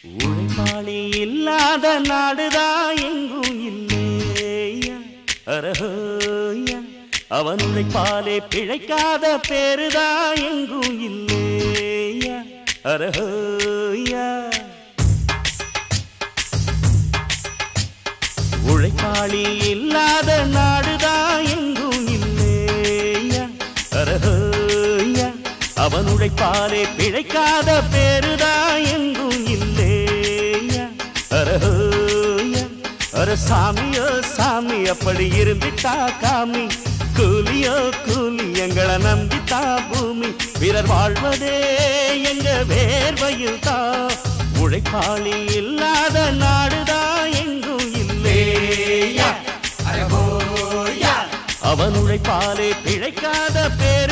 உழைப்பாளி இல்லாத நாடுதான் எங்கும் இல்லையா அரஹோயா அவன் உழைப்பாலே பிழைக்காத பேருதான் எங்கும் இல்லையா அரஹோயா உழைப்பாளி இல்லாத நாடுதான் எங்கும் இல்லையா அரஹோயா அவன் உழைப்பாலே பிழைக்காத பேருதான் எங்கும் இல்லையா அரஹோயா அர சாமியோ சாமி அப்படி இருந்துட்டா காமி கூலியோ கூலி எங்களை நம்பித்தா பூமி பிறர் வாழ்வதே எங்க வேர்வையில் தான் உழைப்பாளி இல்லாத நாடுதான் எங்கும் இல்லையா அரஹோயா அவன் உழைப்பாலே பிழைக்காத பேர்